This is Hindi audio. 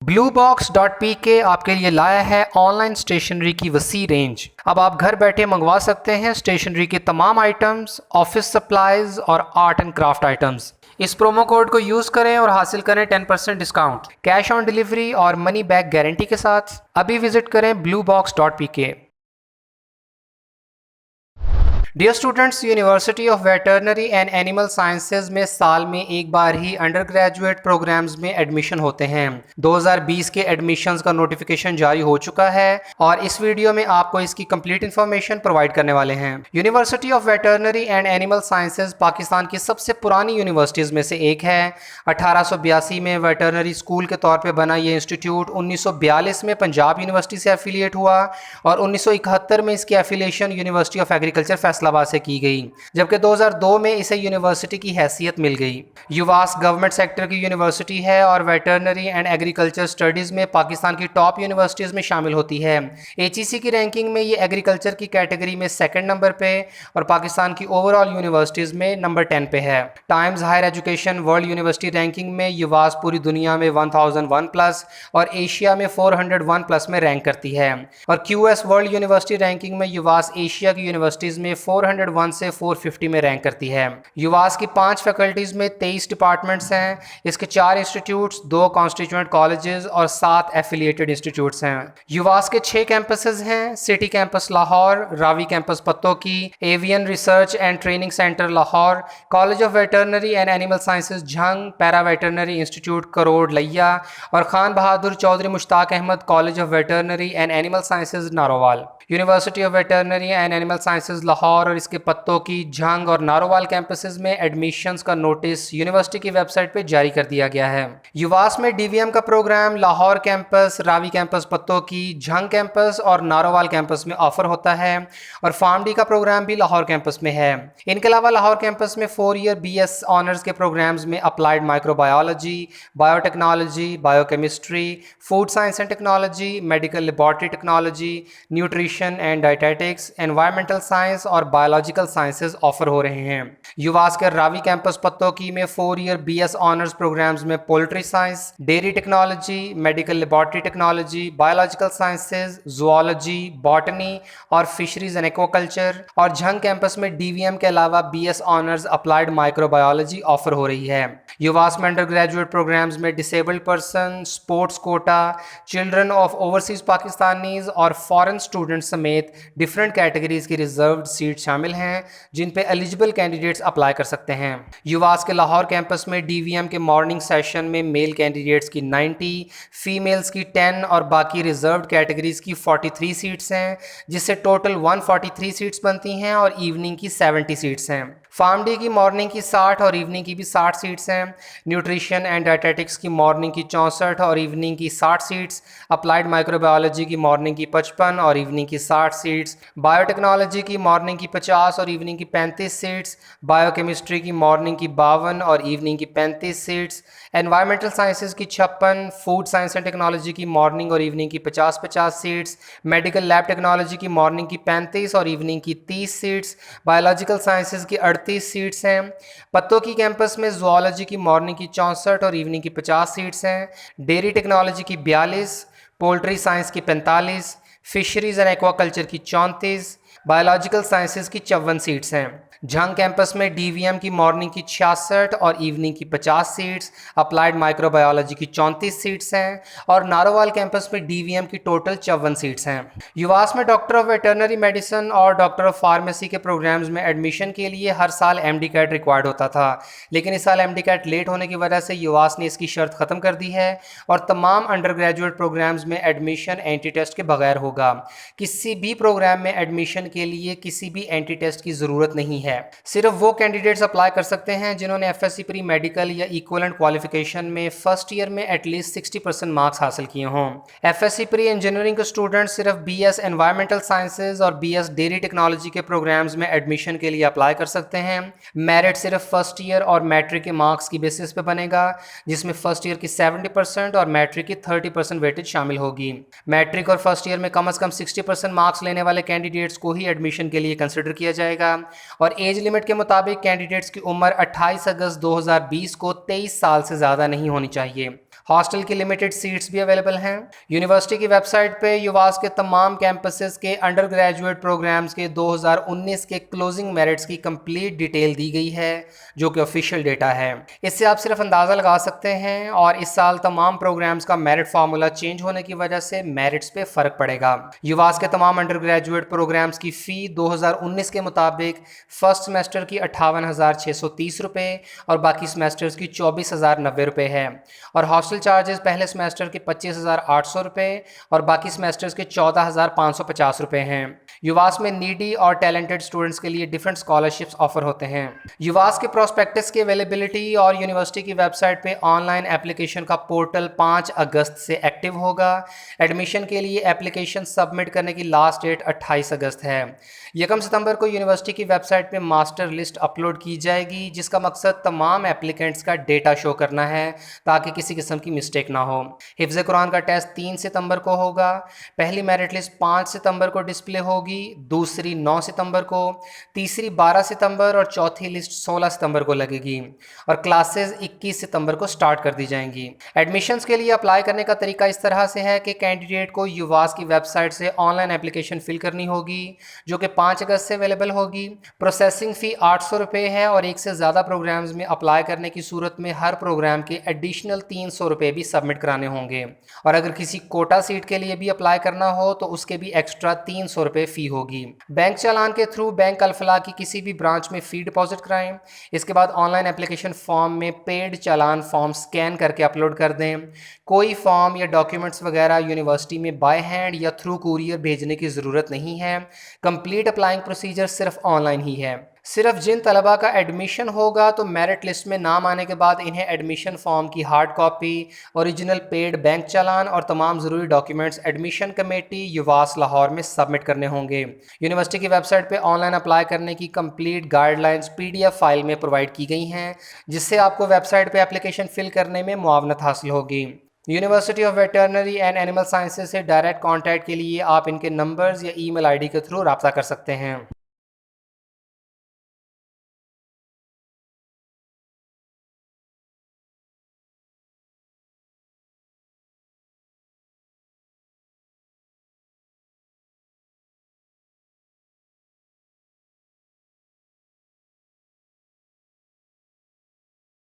bluebox.pk आपके लिए लाया है ऑनलाइन स्टेशनरी की वसी रेंज। अब आप घर बैठे मंगवा सकते हैं स्टेशनरी के तमाम आइटम्स, ऑफिस सप्लाइज और आर्ट एंड क्राफ्ट आइटम्स। इस प्रोमो कोड को यूज़ करें और हासिल करें 10% डिस्काउंट, कैश ऑन डिलीवरी और मनी बैक गारंटी के साथ। अभी विजिट करें bluebox.pk। Dear students, university of veterinary and animal sciences में साल में एक बार ही अंडर ग्रेजुएट प्रोग्राम्स में एडमिशन होते हैं। 2020 के एडमिशन्स का नोटिफिकेशन जारी हो चुका है और इस वीडियो में आपको इसकी कंप्लीट इन्फॉर्मेशन प्रोवाइड करने वाले हैं। University of veterinary and animal sciences Pakistan की सबसे पुरानी यूनिवर्सिटीज़ में से एक है। 1882 में वेटरनरी स्कूल के तौर पर बना ये इंस्टीट्यूट 1942 में पंजाब यूनिवर्सिटी से एफिलिएट हुआ और 1971 में इसकी affiliation university of agriculture Faisalabad से की गई, जबकि 2002 में इसे यूनिवर्सिटी की हैसियत मिल गई। युवास गवर्नमेंट सेक्टर की यूनिवर्सिटी है और वेटरनरी एंड एग्रीकल्चर स्टडीज़ में पाकिस्तान की टॉप यूनिवर्सिटीज़ में शामिल होती है। HEC की रैंकिंग में ये एग्रीकल्चर की कैटेगरी में सेकंड नंबर पे और पाकिस्तान की ओवरऑल यूनिवर्सिटीज़ में नंबर 10 पे है। Times Higher Education World University Ranking में युवास पूरी दुनिया में 1001 प्लस और एशिया में 401 प्लस में रैंक करती है। और QS वर्ल्ड यूनिवर्सिटी रैंकिंग में युवास एशिया की यूनिवर्सिटीज़ में 401 से 450 में रैंक करती है। युवास की 5 फैकल्टीज़ में 23 डिपार्टमेंट्स हैं। इसके 4 इंस्टीट्यूट्स, 2 कॉन्स्टिट्यूएंट कॉलेजेस और 7 एफिलिएटेड इंस्टीट्यूट्स हैं। युवास के 6 कैंपसेस हैं। City campus Lahore, Ravi campus Pattoki, avian research and training centre Lahore, college of veterinary and animal sciences Jhang, para veterinary institute Karor Layyah और Khan Bahadur Chaudhry Mushtaq Ahmad college of veterinary and animal sciences Narowal. University of veterinary and animal sciences Lahore और इसके पत्तों की झंग और नारोवाल कैंपसेस में एडमिशन्स का नोटिस यूनिवर्सिटी की वेबसाइट पर जारी कर दिया गया है। युवास में DVM का program Lahore campus, Ravi campus पत्तों की, झंग कैंपस और नारोवाल कैंपस में ऑफर होता है और फार्मडी का प्रोग्राम भी लाहौर कैंपस में है। इनके अलावा लाहौर कैंपस में 4 ईयर BS ऑनर्स के प्रोग्राम्स में applied microbiology, biotechnology, biochemistry, food science and technology, medical laboratory technology, nutrition and dietetics, environmental science और बायोलॉजिकल साइंसेज ऑफर हो रहे हैं। युवास के रावी कैंपस पत्तोकी में 4 ईयर BS ऑनर्स प्रोग्राम्स में poultry science, dairy technology, medical laboratory technology, biological sciences, zoology, botany और फिशरीज एंड एक्वाकल्चर और झंग कैंपस में DVM के अलावा BS honours applied microbiology offer हो रही है। युवास में अंडर ग्रेजुएट प्रोग्राम्स में disabled person, sports quota, children of overseas Pakistanis और फॉरेन स्टूडेंट्स समेत डिफरेंट कैटेगरीज की रिजर्व्ड सीट शामिल हैं जिन पे एलिजिबल कैंडिडेट्स अप्लाई कर सकते हैं। युवास के लाहौर कैंपस में DVM के मॉर्निंग सेशन में मेल कैंडिडेट्स की 90, फीमेल्स की 10 और बाकी रिजर्व्ड कैटेगरीज की 43 सीट्स हैं, जिससे टोटल 143 सीट्स बनती हैं और इवनिंग की 70 सीट्स हैं। फार्मडी की मॉर्निंग की 60 और इवनिंग की भी 60 सीट्स हैं। न्यूट्रिशन एंड डायटेटिक्स की मॉर्निंग की 64 और इवनिंग की 60 सीट्स, अप्लाइड माइक्रोबायोलॉजी की मॉर्निंग की 55 और इवनिंग की 60 सीट्स, बायोटेक्नोलॉजी की मॉर्निंग की 50 और इवनिंग की 35 सीट्स, बायोकेमिस्ट्री की मॉर्निंग की 52 और इवनिंग की 35 सीट्स, एनवायरमेंटल साइंसेज की 56, फूड साइंस एंड टेक्नोलॉजी की मॉर्निंग और इवनिंग की 50-50 सीट्स, मेडिकल लैब टेक्नोलॉजी की मॉर्निंग की 35 और इवनिंग की 30 सीट्स, बायोलॉजिकल साइंसेज की 38 सीट्स हैं। पत्तों की कैंपस में जूलॉजी की मॉर्निंग की 64 और इवनिंग की 50 सीट्स हैं। डेयरी टेक्नोलॉजी की 42, पोल्ट्री साइंस की 45, फिशरीज एंड एक्वाकल्चर की 34, बायोलॉजिकल साइंसेज की 54 सीट्स हैं। झंग कैंपस में DVM की मॉर्निंग की 66 और इवनिंग की 50 सीट्स, अप्लाइड माइक्रोबायोलॉजी की 34 सीट्स हैं और नारोवाल कैंपस में DVM की टोटल 54 सीट्स हैं। युवास में डॉक्टर ऑफ वेटरनरी मेडिसिन और डॉक्टर ऑफ फार्मेसी के प्रोग्राम्स में एडमिशन के लिए हर साल MD कैट रिक्वायर्ड होता था, लेकिन इस साल MD कैट लेट होने की वजह से युवास ने इसकी शर्त ख़त्म कर दी है और तमाम अंडर ग्रेजुएट प्रोग्राम्स में एडमिशन एंटी टेस्ट के बगैर होगा। किसी भी प्रोग्राम में एडमिशन के लिए किसी भी एंटी टेस्ट की ज़रूरत नहीं है। सिर्फ वो कैंडिडेट्स अप्लाई कर सकते हैं जिन्होंने FSC प्री मेडिकल या इक्विवेलेंट क्वालिफिकेशन में फर्स्ट ईयर में एटलीस्ट 60% मार्क्स हासिल किए हों। FSC प्री इंजीनियरिंग के स्टूडेंट्स सिर्फ BS एनवायरमेंटल साइंसेज और BS डेयरी टेक्नोलॉजी के प्रोग्राम्स में एडमिशन के लिए अप्लाई कर सकते हैं। मेरिट सिर्फ फर्स्ट ईयर और मैट्रिक के मार्क्स की बेसिस पे बनेगा, जिसमें फर्स्ट ईयर की 70% और मैट्रिक की 30% वेटेज शामिल होगी। मैट्रिक और फर्स्ट ईयर में कम से कम 60% मार्क्स लेने वाले कैंडिडेट्स को ही एडमिशन के लिए कंसिडर किया जाएगा और एज लिमिट के मुताबिक कैंडिडेट्स की उम्र 28 अगस्त 2020 को 23 साल से ज़्यादा नहीं होनी चाहिए। हॉस्टल की लिमिटेड सीट्स भी अवेलेबल हैं। यूनिवर्सिटी की वेबसाइट पे युवास के तमाम कैंपसेस के अंडर ग्रेजुएट प्रोग्राम्स के 2019 के क्लोजिंग मेरिट्स की कंप्लीट डिटेल दी गई है, जो कि ऑफिशियल डेटा है। इससे आप सिर्फ अंदाज़ा लगा सकते हैं, और इस साल तमाम प्रोग्राम्स का मेरिट फार्मूला चेंज होने की वजह से मेरिट्स पे फ़र्क पड़ेगा। युवास के तमाम अंडर ग्रेजुएट प्रोग्राम्स की फ़ी 2019 के मुताबिक फर्स्ट सेमेस्टर की 58,630 रुपये और बाकी सेमेस्टर्स की 24,090 रुपये है। और हॉस्टल चार्जेस पहले सेमेस्टर के 25,800 रुपये और बाकी सेमेस्टर्स के 14,550 रुपये हैं। युवास में नीडी और टैलेंटेड स्टूडेंट्स के लिए डिफरेंट स्कॉलरशिप्स ऑफर होते हैं। युवास के प्रोस्पेक्टस की अवेलेबिलिटी और यूनिवर्सिटी की वेबसाइट पे ऑनलाइन एप्लीकेशन का पोर्टल 5 अगस्त से एक्टिव होगा। एडमिशन के लिए एप्लीकेशन सबमिट करने की लास्ट डेट 28 अगस्त है। 1 सितंबर को यूनिवर्सिटी की वेबसाइट पे मास्टर लिस्ट अपलोड की जाएगी, जिसका मकसद तमाम एप्लीकेंट्स का डेटा शो करना है ताकि किसी किस्म की मिस्टेक ना हो। हिफ्ज़ कुरान का टेस्ट 3 सितंबर को होगा। पहली मेरिट लिस्ट 5 सितंबर को डिस्प्ले होगी, दूसरी 9 सितंबर को, तीसरी 12 सितंबर और चौथी लिस्ट 16 सितंबर को लगेगी। और क्लासेस 21 सितंबर को स्टार्ट कर दी जाएंगी। एडमिशन्स के लिए अप्लाई करने का तरीका इस तरह से है कि कैंडिडेट को युवास की वेबसाइट से ऑनलाइन एप्लीकेशन फिल करनी होगी, जो कि 5 अगस्त से अवेलेबल होगी। प्रोसेसिंग फ़ी 800 रुपये है और एक से ज़्यादा प्रोग्राम्स में अप्लाई करने की सूरत में हर प्रोग्राम के एडिशनल 300 रुपये भी सबमिट कराने होंगे। और अगर किसी कोटा सीट के लिए भी अप्लाई करना हो तो उसके भी एक्स्ट्रा 300 रुपये फ़ी होगी। बैंक चालान के थ्रू बैंक अल-फलाह की किसी भी ब्रांच में फ़ी डिपॉजिट कराएं। इसके बाद ऑनलाइन एप्लीकेशन फॉर्म में पेड चालान फॉर्म स्कैन करके अपलोड कर दें। कोई फॉर्म या डॉक्यूमेंट्स वगैरह यूनिवर्सिटी में बाय हैंड या थ्रू कुरियर भेजने की ज़रूरत नहीं है। कंप्लीट अप्लाइंग प्रोसीजर सिर्फ ऑनलाइन ही है। सिर्फ जिन तलबा का एडमिशन होगा तो मेरिट लिस्ट में नाम आने के बाद इन्हें एडमिशन फॉर्म की hard copy, original paid bank चालान और तमाम ज़रूरी documents admission committee UVAS Lahore में सबमिट करने होंगे। यूनिवर्सिटी की वेबसाइट पे ऑनलाइन अप्लाई करने की कंप्लीट गाइडलाइंस PDF फाइल में प्रोवाइड की गई हैं, जिससे आपको वेबसाइट पे एप्लीकेशन फिल करने में मुआवनत हासिल होगी। University of veterinary and animal sciences से डायरेक्ट कॉन्टैक्ट के लिए आप इनके नंबर्स या email ID के थ्रू रब्ता कर सकते हैं।